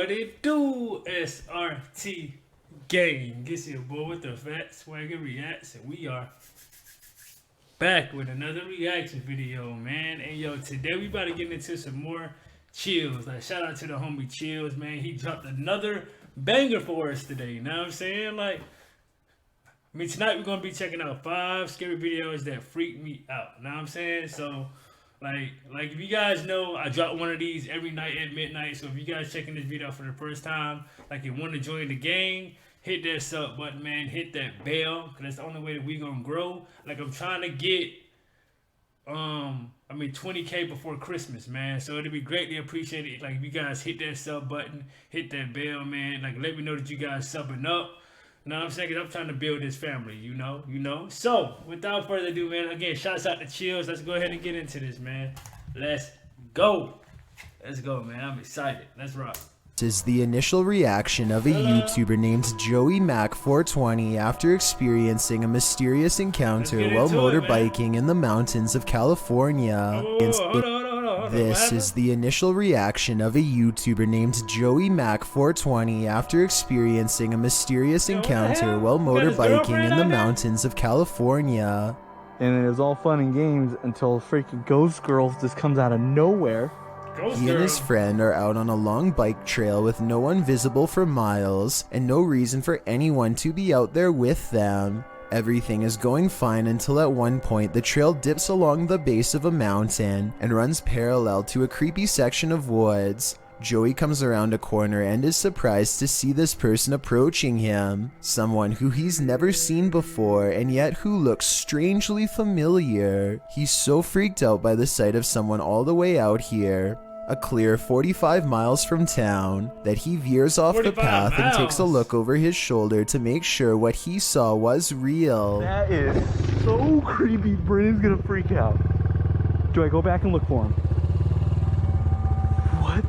What it do, SRT gang? It's your boy with the fat SwaggyReacts, and we are back with another reaction video, man. And yo, today we about to get into some more chills. Like, shout out to the homie Chills, man. He dropped another banger for us today. You know what I'm saying? Like, I mean, tonight we're gonna be checking out 5 scary videos that freak me out. You know what I'm saying? So, like if you guys know, I drop one of these every night at midnight. So if you guys checking this video out for the first time, like you want to join the gang, hit that sub button, man. Hit that bell, cause that's the only way that we gonna grow. Like, I'm trying to get 20K before Christmas, man. So it'd be greatly appreciated, like, if you guys hit that sub button, hit that bell, man. Like, let me know that you guys subbing up. You know what I'm saying? Cause I'm trying to build this family, you know. So, without further ado, man, again, shouts out to Chills. Let's go ahead and get into this, man. Let's go. Let's go, man. I'm excited. Let's rock. This is the initial reaction of a YouTuber named Joey Mac420 after experiencing a mysterious encounter while motorbiking in the mountains of California. This is the initial reaction of a YouTuber named Joey Mac420 after experiencing a mysterious encounter while motorbiking in the mountains of California. And it was all fun and games until a freaking ghost girl just comes out of nowhere. He and his friend are out on a long bike trail with no one visible for miles and no reason for anyone to be out there with them. Everything is going fine until at one point the trail dips along the base of a mountain and runs parallel to a creepy section of woods. Joey comes around a corner and is surprised to see this person approaching him, someone who he's never seen before and yet who looks strangely familiar. He's so freaked out by the sight of someone all the way out here, a clear 45 miles from town, that he veers off the path and takes a look over his shoulder to make sure what he saw was real. That is so creepy. Brandon's gonna freak out. Do I go back and look for him? What?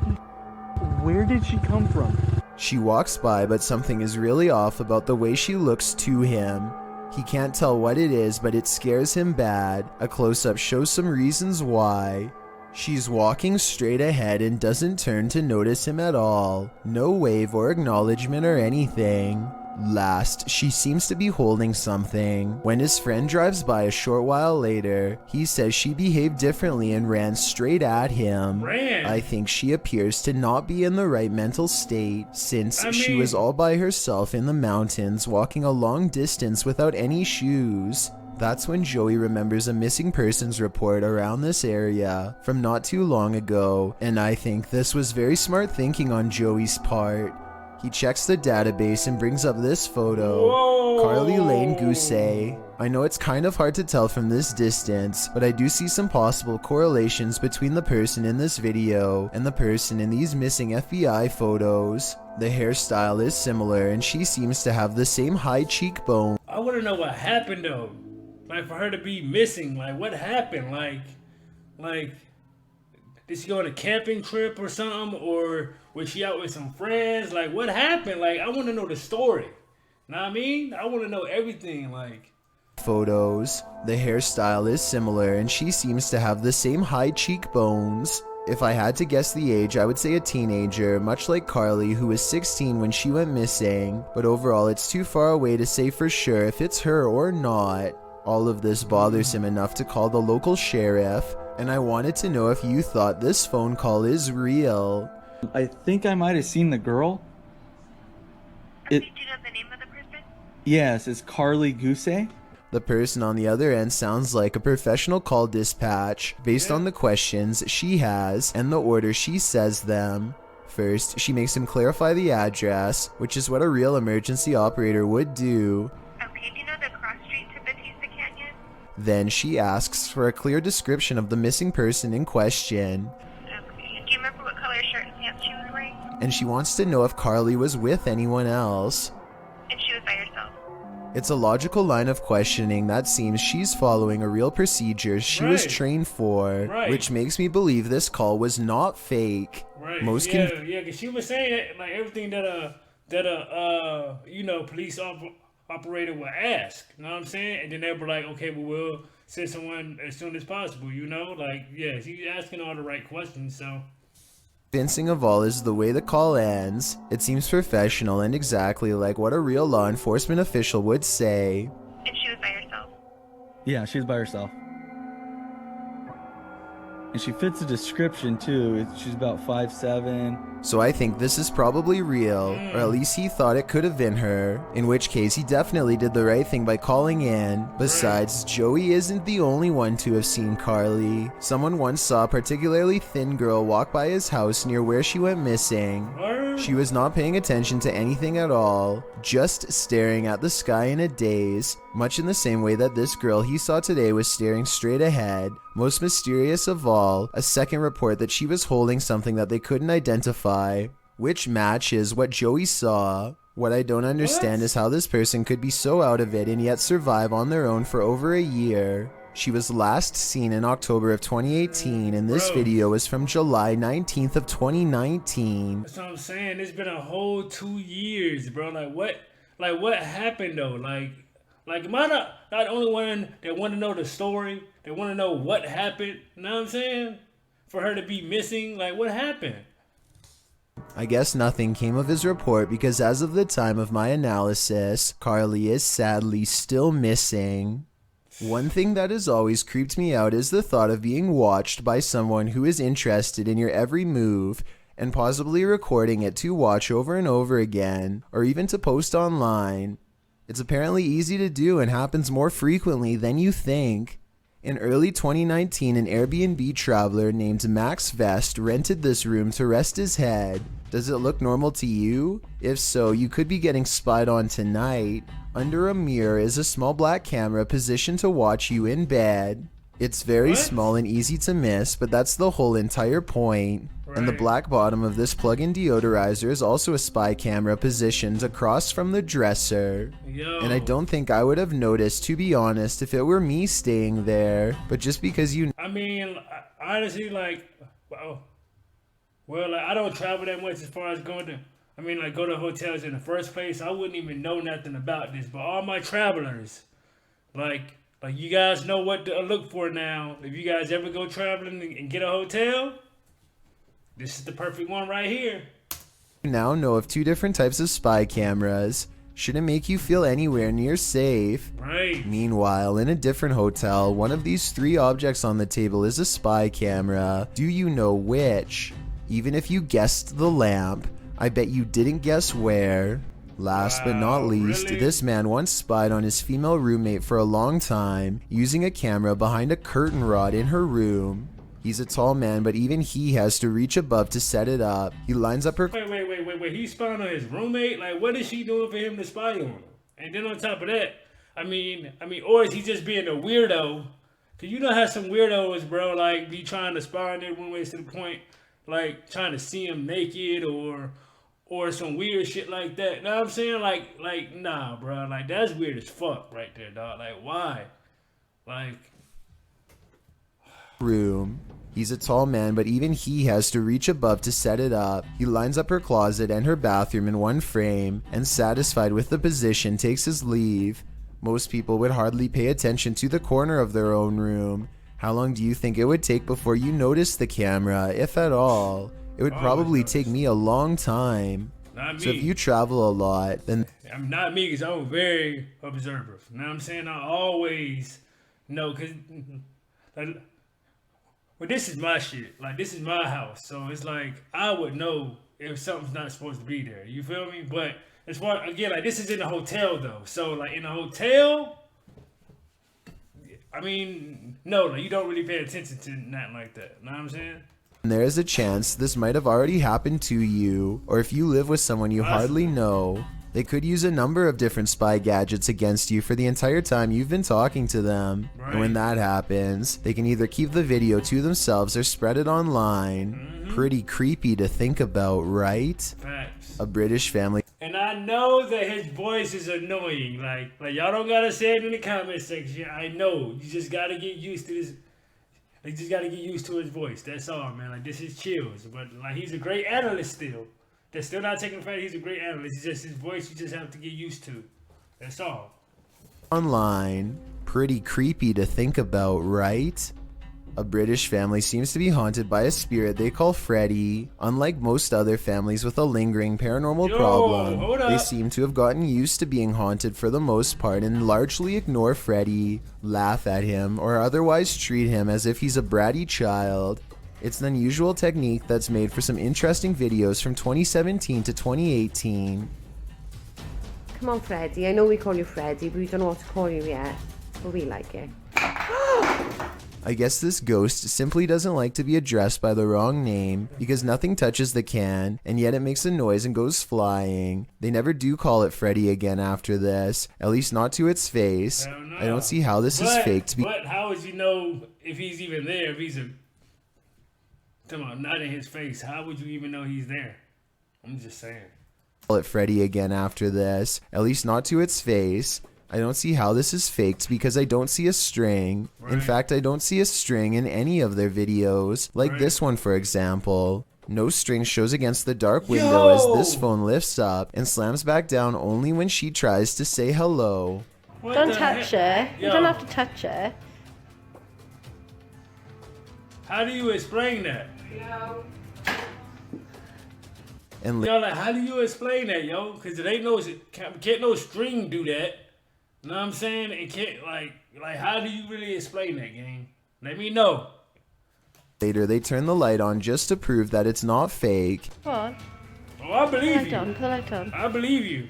Where did she come from? She walks by, but something is really off about the way she looks to him. He can't tell what it is, but it scares him bad. A close-up shows some reasons why. She's walking straight ahead and doesn't turn to notice him at all. No wave or acknowledgement or anything. Last, she seems to be holding something. When his friend drives by a short while later, he says she behaved differently and ran straight at him. I think she appears to not be in the right mental state, since she was all by herself in the mountains walking a long distance without any shoes. That's when Joey remembers a missing persons report around this area from not too long ago, and I think this was very smart thinking on Joey's part. He checks the database and brings up this photo. Whoa. Carly Lane Gousset. I know it's kind of hard to tell from this distance, but I do see some possible correlations between the person in this video and the person in these missing FBI photos. The hairstyle is similar and she seems to have the same high cheekbone. I want to know what happened though. Like, for her to be missing, like, what happened? Like, did she go on a camping trip or something? Or was she out with some friends? Like, what happened? Like, I want to know the story. Know what I mean? I want to know everything, like. Photos. The hairstyle is similar and she seems to have the same high cheekbones. If I had to guess the age, I would say a teenager, much like Carly, who was 16 when she went missing. But overall, it's too far away to say for sure if it's her or not. All of this bothers him enough to call the local sheriff, and I wanted to know if you thought this phone call is real. I think I might have seen the girl. Did you know the name of the person? Yes, it's Carly Gousset. The person on the other end sounds like a professional call dispatch based on the questions she has and the order she says them. First, she makes him clarify the address, which is what a real emergency operator would do. Okay, do you know the cross street to Batista Canyon? Then she asks for a clear description of the missing person in question. Okay, do you remember what color shirt and pants she was wearing? And she wants to know if Carly was with anyone else. If she was by herself. It's a logical line of questioning that seems she's following a real procedure she was trained for, which makes me believe this call was not fake. Because she was saying that, like, everything that police operator would ask, you know what I'm saying? And then they were like, okay, well, we'll send someone as soon as possible, you know? Like, yeah, she's asking all the right questions, so Convincing of all is the way the call ends. It seems professional and exactly like what a real law enforcement official would say. And she was by herself. Yeah, she was by herself. And she fits the description too. She's about 5'7". So I think this is probably real, or at least he thought it could have been her, in which case he definitely did the right thing by calling in. Besides, Joey isn't the only one to have seen Carly. Someone once saw a particularly thin girl walk by his house near where she went missing. She was not paying attention to anything at all, just staring at the sky in a daze, much in the same way that this girl he saw today was staring straight ahead. Most mysterious of all, a second report that she was holding something that they couldn't identify, which matches what Joey saw. What I don't understand is how this person could be so out of it and yet survive on their own for over a year. She was last seen in October of 2018, and this video was from July 19th of 2019. That's what I'm saying. It's been a whole 2 years, bro. What happened though? Like, am I not the only one that want to know the story? They want to know what happened. You know what I'm saying? For her to be missing, like, what happened? I guess nothing came of his report because as of the time of my analysis, Carly is sadly still missing. One thing that has always creeped me out is the thought of being watched by someone who is interested in your every move and possibly recording it to watch over and over again, or even to post online. It's apparently easy to do and happens more frequently than you think. In early 2019, an Airbnb traveler named Max Vest rented this room to rest his head. Does it look normal to you? If so, you could be getting spied on tonight. Under a mirror is a small black camera positioned to watch you in bed. It's very small and easy to miss, but that's the whole entire point. And the black bottom of this plug-in deodorizer is also a spy camera positioned across from the dresser. And I don't think I would have noticed, to be honest, if it were me staying there. But just because you... I mean, honestly, like, I don't travel that much as far as going to... go to hotels in the first place. I wouldn't even know nothing about this. But all my travelers, like you guys know what to look for now. If you guys ever go traveling and get a hotel, this is the perfect one right here. You now know of two different types of spy cameras. Shouldn't make you feel anywhere near safe. Right. Meanwhile, in a different hotel, one of these three objects on the table is a spy camera. Do you know which? Even if you guessed the lamp, I bet you didn't guess where. Last but not least, this man once spied on his female roommate for a long time, using a camera behind a curtain rod in her room. He's a tall man, but even he has to reach above to set it up. He lines up her... Wait. He spied on his roommate? Like, what is she doing for him to spy on him? And then on top of that, or is he just being a weirdo? Cause you know how some weirdos, bro, like, be trying to spy on their roommates to the point, like, trying to see him naked or some weird shit like that. You know what I'm saying? Like, nah, bro. Like, that's weird as fuck right there, dog. Like, why? Like... room. He's a tall man, but even he has to reach above to set it up. He lines up her closet and her bathroom in one frame, and satisfied with the position, takes his leave. Most people would hardly pay attention to the corner of their own room. How long do you think it would take before you noticed the camera, if at all? It would probably take me a long time. Not me. So if you travel a lot, then... I'm not me, because I'm very observant. You know what I'm saying? I always know, because... Well, this is my shit. Like, this is my house. So it's like, I would know if something's not supposed to be there. You feel me? But as far, again, like, this is in a hotel, though. So, like, in a hotel... no, like, you don't really pay attention to nothing like that. You know what I'm saying? There is a chance this might have already happened to you, or if you live with someone you hardly know, they could use a number of different spy gadgets against you for the entire time you've been talking to them. And when that happens, they can either keep the video to themselves or spread it online. Pretty creepy to think about, right? Facts. A British family. And I know that his voice is annoying. Like y'all don't gotta say it in the comment section. I know. You just gotta get used to this. You just gotta get used to his voice. That's all, man. Like, this is chills. But, like, he's a great analyst still. They're still not taking the fact he's a great analyst. It's just his voice you just have to get used to. That's all. Online. Pretty creepy to think about, right? A British family seems to be haunted by a spirit they call Freddy. Unlike most other families with a lingering paranormal Yo, problem, hold they up. seem to have gotten used to being haunted for the most part and largely ignore Freddy, laugh at him, or otherwise treat him as if he's a bratty child. It's an unusual technique that's made for some interesting videos from 2017 to 2018. Come on, Freddy. I know we call you Freddy, but we don't know what to call you yet. But we like it. I guess this ghost simply doesn't like to be addressed by the wrong name because nothing touches the can, and yet it makes a noise and goes flying. They never do call it Freddy again after this, at least not to its face. I don't see how this is faked. But how would you know if he's even there? If he's not in his face, how would you even know he's there? I'm just saying. Call it Freddy again after this, at least not to its face. I don't see how this is faked because I don't see a string. In fact, I don't see a string in any of their videos, like this one for example. No string shows against the dark window as this phone lifts up and slams back down only when she tries to say hello. Don't touch it. You don't have to touch it. How do you explain that? And Yo, like, how do you explain that, yo? Because it ain't can't no string do that. You know what I'm saying? It can't, like, how do you really explain that, gang? Let me know. later, they turn the light on just to prove that it's not fake. Come on. Oh, I believe Put you. the light on. I believe you.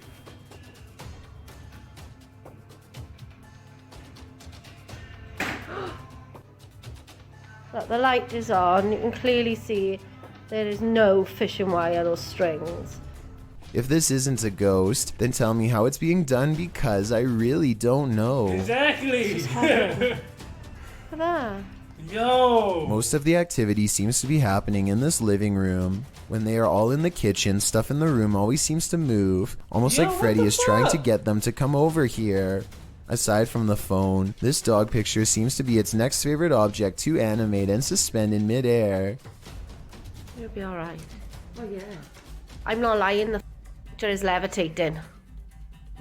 Look, the light is on. You can clearly see there is no fishing wire or strings. If this isn't a ghost, then tell me how it's being done because I really don't know. Exactly. Look at that. Yo. Most of the activity seems to be happening in this living room. When they are all in the kitchen, stuff in the room always seems to move, almost Yo, like what Freddy the is trying to fuck? get them to come over here. Aside from the phone, this dog picture seems to be its next favorite object to animate and suspend in midair. You'll be alright. Oh yeah. I'm not lying, the picture is levitating.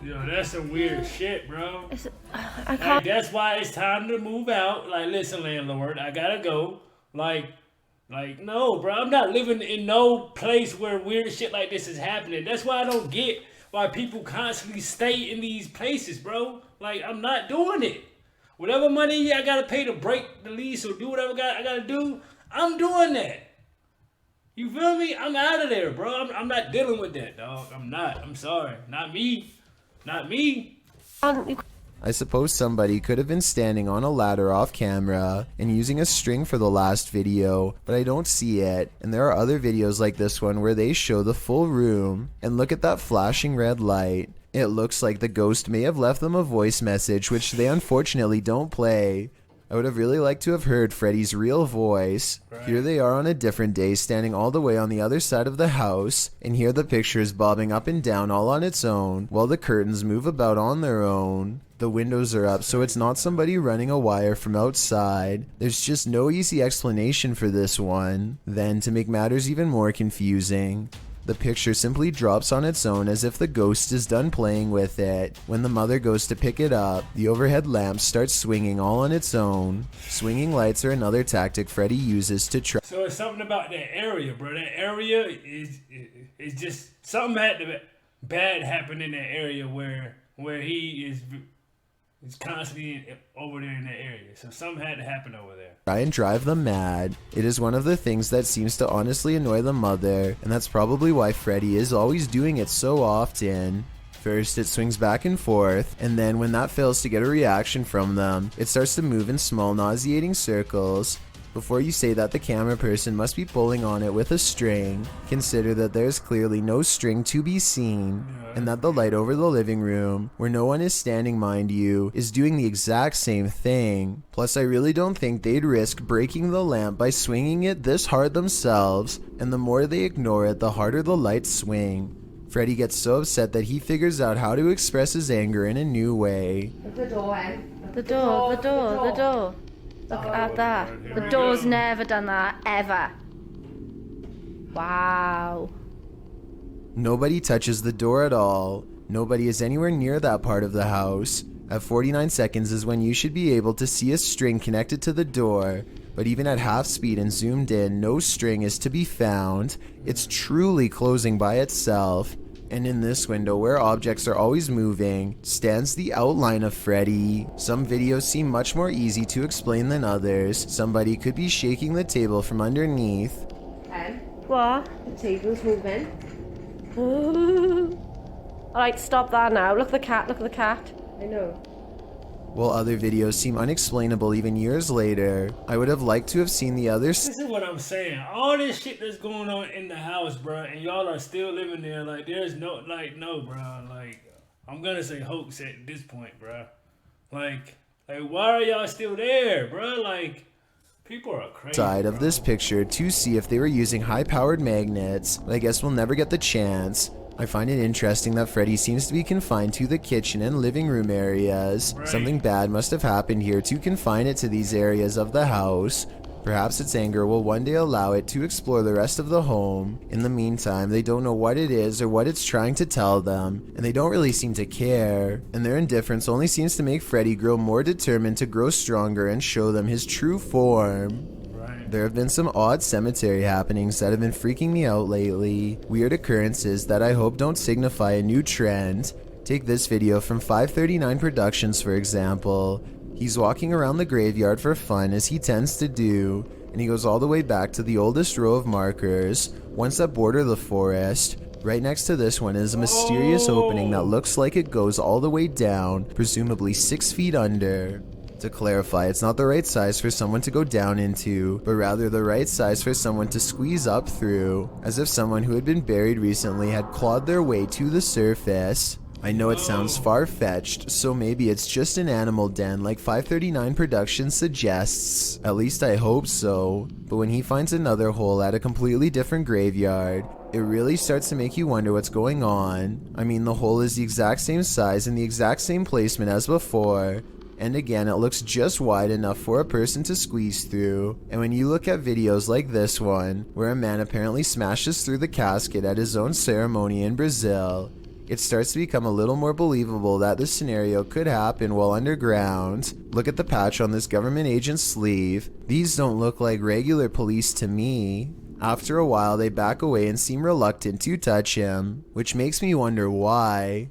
Yo, that's some weird shit, bro. I Like, can't. that's why it's time to move out. Like, listen, landlord, I gotta go. Like, no, bro. I'm not living in no place where weird shit like this is happening. That's why I don't get why people constantly stay in these places, bro. Like, I'm not doing it. Whatever money I gotta pay to break the lease or do whatever I gotta do, I'm doing that. You feel me? I'm out of there, bro. I'm not dealing with that, dog. I'm not. I'm sorry. Not me. Not me. I suppose somebody could have been standing on a ladder off camera and using a string for the last video, but I don't see it. And there are other videos like this one where they show the full room, and look at that flashing red light. It looks like the ghost may have left them a voice message, which they unfortunately don't play. I would have really liked to have heard Freddy's real voice. Here they are on a different day, standing all the way on the other side of the house, and here the picture is bobbing up and down all on its own, while the curtains move about on their own. The windows are up, so it's not somebody running a wire from outside. There's just no easy explanation for this one. Then, to make matters even more confusing, the picture simply drops on its own as if the ghost is done playing with it. When the mother goes to pick it up, the overhead lamp starts swinging all on its own. Swinging lights are another tactic Freddy uses to try. So it's something about that area, bro. That area is just something had to bad happen in that area where he is constantly over there in that area. So something had to happen over there. Try and drive them mad. It is one of the things that seems to honestly annoy the mother, and that's probably why Freddy is always doing it so often. First, it swings back and forth, and then when that fails to get a reaction from them, it starts to move in small nauseating circles. Before you say that the camera person must be pulling on it with a string, consider that there's clearly no string to be seen, and that the light over the living room, where no one is standing mind you, is doing the exact same thing. Plus, I really don't think they'd risk breaking the lamp by swinging it this hard themselves, and the more they ignore it, the harder the lights swing. Freddy gets so upset that he figures out how to express his anger in a new way. The door. Look at that. The door's never done that, ever. Wow. Nobody touches the door at all. Nobody is anywhere near that part of the house. At 49 seconds is when you should be able to see a string connected to the door, but even at half speed and zoomed in, no string is to be found. It's truly closing by itself. And in this window, where objects are always moving, stands the outline of Freddy. Some videos seem much more easy to explain than others. Somebody could be shaking the table from underneath. What? The table's moving. Alright, stop that now. Look at the cat, look at the cat. I know. While other videos seem unexplainable even years later, I would have liked to have seen the others. This is what I'm saying. All this shit that's going on in the house, bro, and y'all are still living there. Like, there's no, like, no, bro. Like, I'm gonna say hoax at this point, bro. Like, why are y'all still there, bro? Like, people are crazy. Side of bro. this picture to see if they were using high-powered magnets, but I guess we'll never get the chance. I find it interesting that Freddy seems to be confined to the kitchen and living room areas. Right. Something bad must have happened here to confine it to these areas of the house. Perhaps its anger will one day allow it to explore the rest of the home. In the meantime, they don't know what it is or what it's trying to tell them, and they don't really seem to care. And their indifference only seems to make Freddy grow more determined to grow stronger and show them his true form. There have been some odd cemetery happenings that have been freaking me out lately. Weird occurrences that I hope don't signify a new trend. Take this video from 539 Productions for example. He's walking around the graveyard for fun as he tends to do, and he goes all the way back to the oldest row of markers, ones that border the forest. Right next to this one is a mysterious opening that looks like it goes all the way down, presumably 6 feet under. To clarify, it's not the right size for someone to go down into, but rather the right size for someone to squeeze up through, as if someone who had been buried recently had clawed their way to the surface. I know it sounds far-fetched, so maybe it's just an animal den like 539 Productions suggests. At least I hope so. But when he finds another hole at a completely different graveyard, it really starts to make you wonder what's going on. I mean, the hole is the exact same size and the exact same placement as before. And again, it looks just wide enough for a person to squeeze through. And when you look at videos like this one, where a man apparently smashes through the casket at his own ceremony in Brazil, it starts to become a little more believable that this scenario could happen while underground. Look at the patch on this government agent's sleeve. These don't look like regular police to me. After a while, they back away and seem reluctant to touch him, which makes me wonder why.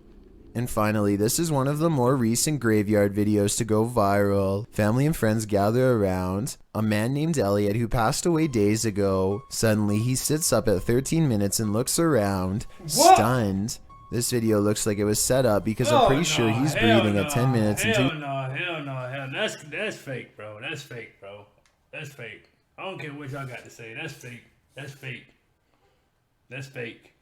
And finally, this is one of the more recent graveyard videos to go viral. Family and friends gather around. A man named Elliot who passed away days ago. Suddenly, he sits up at 13 minutes and looks around, stunned. This video looks like it was set up because I'm pretty sure he's breathing at 10 minutes into... Hell no. That's fake, bro. That's fake, bro. That's fake. I don't care what y'all got to say. That's fake. That's fake. That's fake.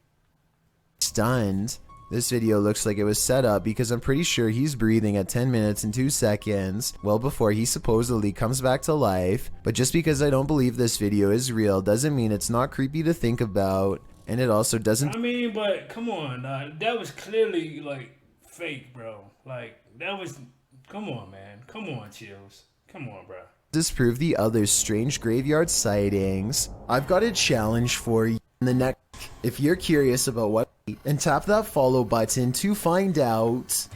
Stunned. This video looks like it was set up because I'm pretty sure he's breathing at 10 minutes and 2 seconds, well before he supposedly comes back to life. But just because I don't believe this video is real doesn't mean it's not creepy to think about. And it also doesn't... I mean, but come on, that was clearly, like, fake, bro. Like, that was... Come on, man. Come on, Chills. Come on, bro. Disprove the other strange graveyard sightings. I've got a challenge for you in the next... If you're curious about what... And tap that follow button to find out.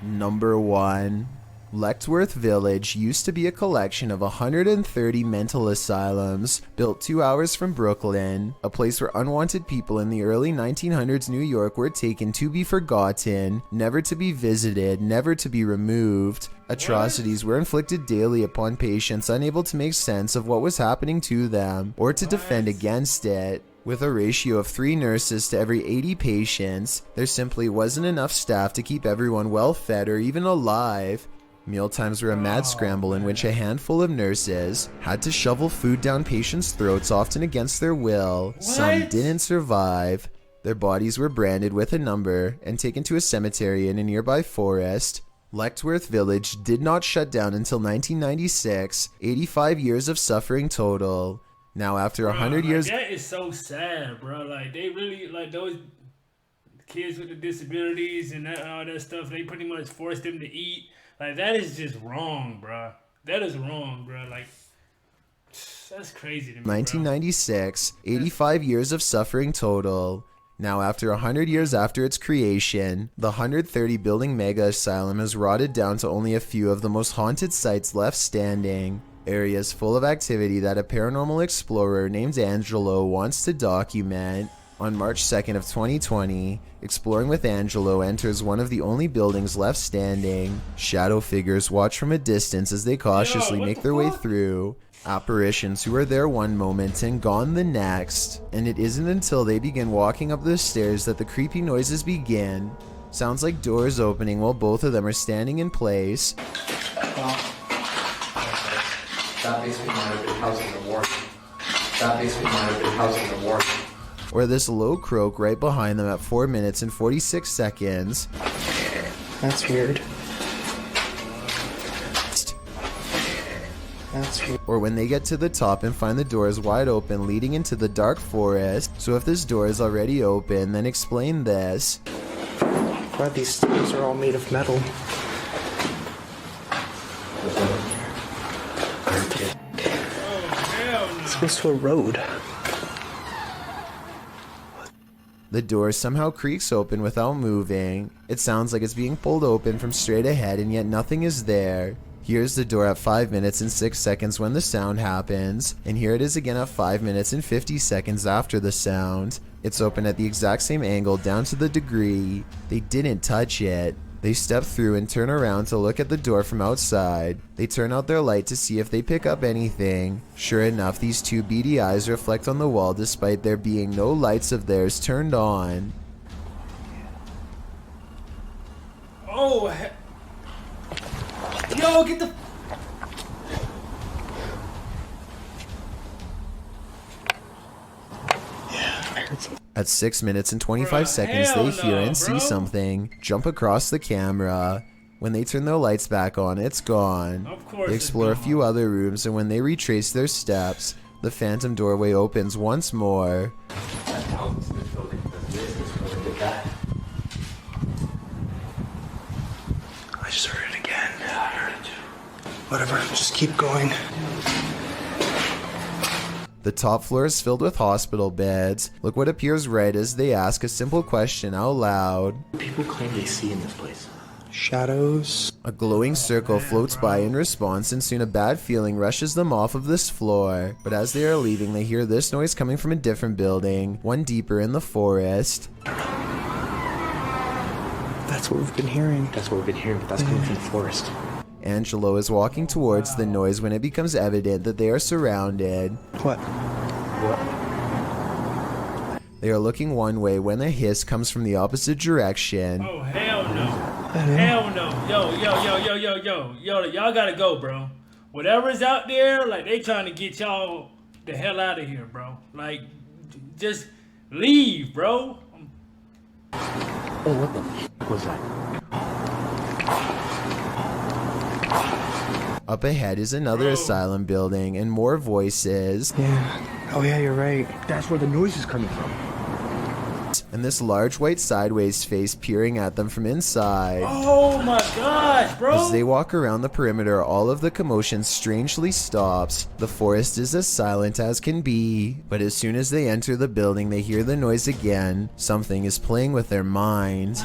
Number 1. Lectworth Village used to be a collection of 130 mental asylums, built 2 hours from Brooklyn, a place where unwanted people in the early 1900s New York were taken to be forgotten, never to be visited, never to be removed. Atrocities were inflicted daily upon patients unable to make sense of what was happening to them, or to defend against it. With a ratio of 3 nurses to every 80 patients, there simply wasn't enough staff to keep everyone well fed or even alive. Mealtimes were a mad scramble in which a handful of nurses had to shovel food down patients' throats, often against their will. Some didn't survive. Their bodies were branded with a number and taken to a cemetery in a nearby forest. Lectworth Village did not shut down until 1996, 85 years of suffering total. Now after 100 years... That is so sad, bro. Like, they really, like, those kids with the disabilities and all that stuff, they pretty much forced them to eat. Like, that is just wrong, bro. That is wrong, bro. Like, that's crazy to me, 1996, 85 years of suffering total. Now, after 100 years after its creation, the 130-building mega asylum has rotted down to only a few of the most haunted sites left standing. area is full of activity that a paranormal explorer named Angelo wants to document. On March 2nd of 2020, Exploring with Angelo enters one of the only buildings left standing. Shadow figures watch from a distance as they cautiously make their way through. Apparitions who are there one moment and gone the next. And it isn't until they begin walking up the stairs that the creepy noises begin. Sounds like doors opening while both of them are standing in place. That basement might have been housing the warden. That basement might have been housing the warden. Or this low croak right behind them at 4 minutes and 46 seconds. That's weird. That's weird. Or when they get to the top and find the doors wide open leading into the dark forest. So if this door is already open, then explain this. Why these stairs are all made of metal. This goes to a road. The door somehow creaks open without moving. It sounds like it's being pulled open from straight ahead and yet nothing is there. Here's the door at 5 minutes and 6 seconds when the sound happens, and here it is again at 5 minutes and 50 seconds after the sound. It's open at the exact same angle down to the degree. They didn't touch it. They step through and turn around to look at the door from outside. They turn out their light to see if they pick up anything. Sure enough, these two beady eyes reflect on the wall despite there being no lights of theirs turned on. Oh, yo, get the... At 6 minutes and 25 seconds, they hear and see something jump across the camera. When they turn their lights back on, it's gone. Of course They explore a it's gone. few other rooms, and when they retrace their steps, the phantom doorway opens once more. I just heard it again. I heard it too. Whatever, just keep going. The top floor is filled with hospital beds. Look what appears right as they ask a simple question out loud. People claim they see in this place. Shadows. A glowing circle floats by in response, and soon a bad feeling rushes them off of this floor. But as they are leaving, they hear this noise coming from a different building, one deeper in the forest. That's what we've been hearing. That's what we've been hearing, but that's coming from the forest. Angelo is walking towards the noise when it becomes evident that they are surrounded. What? They are looking one way when a hiss comes from the opposite direction. Oh, hell no. Hell no. Yo, y'all gotta go, bro. Whatever's out there, like, they trying to get y'all the hell out of here, bro. Like, just leave, bro. Oh, what the f was that? Up ahead is another asylum building and more voices. Yeah. Oh, yeah, you're right. That's where the noise is coming from. And this large white sideways face peering at them from inside. Oh my gosh, bro. As they walk around the perimeter, all of the commotion strangely stops. The forest is as silent as can be. But as soon as they enter the building, they hear the noise again. Something is playing with their mind.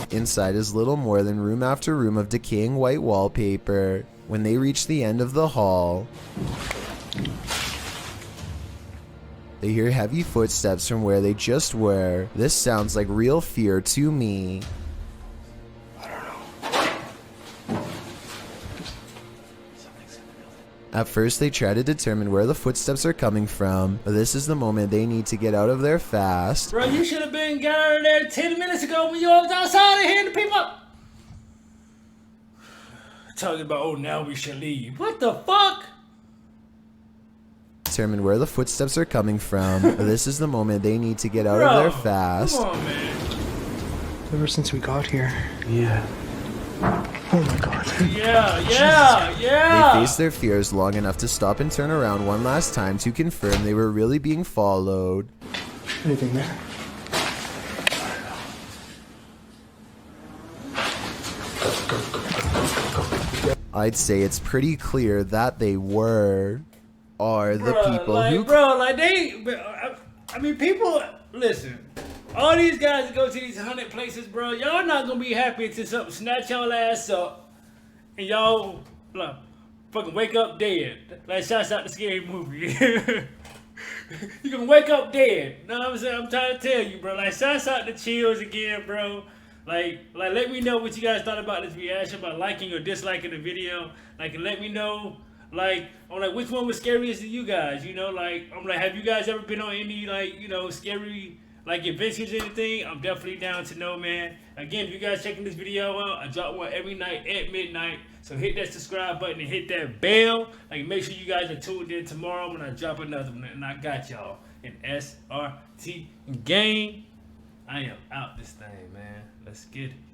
Inside is little more than room after room of decaying white wallpaper. When they reach the end of the hall, they hear heavy footsteps from where they just were. This sounds like real fear to me. At first, they try to determine where the footsteps are coming from, but this is the moment they need to get out of there fast. Bro, you should have been got out of there 10 minutes ago when you was outside and hearing the people talking about, oh, now we should leave. What the fuck? Determine where the footsteps are coming from, but this is the moment they need to get out Bro, of there fast. Come on, man. Ever since we got here. Yeah. Oh my god. Yeah. They face their fears long enough to stop and turn around one last time to confirm they were really being followed. Anything there? I'd say it's pretty clear that they were. Are the people who... I mean, people, listen, all these guys that go to these 100 places, bro, y'all not gonna be happy until something snatch y'all ass up and y'all, look, fucking wake up dead. Like shouts out the Scary Movie. You can wake up dead. Know what I'm saying? I'm trying to tell you, bro. Like shouts out to Chills again, bro. Like let me know what you guys thought about this reaction, about liking or disliking the video. Like, and let me know, like, on like which one was scariest to you guys. You know, like I'm like, have you guys ever been on any like, you know, scary like adventures or anything? I'm definitely down to know, man. Again, if you guys checking this video out, I drop one every night at midnight. So hit that subscribe button and hit that bell. Like, make sure you guys are tuned in tomorrow when I drop another one. And I got y'all in SRT gang. I am out this thing, man. Let's get it.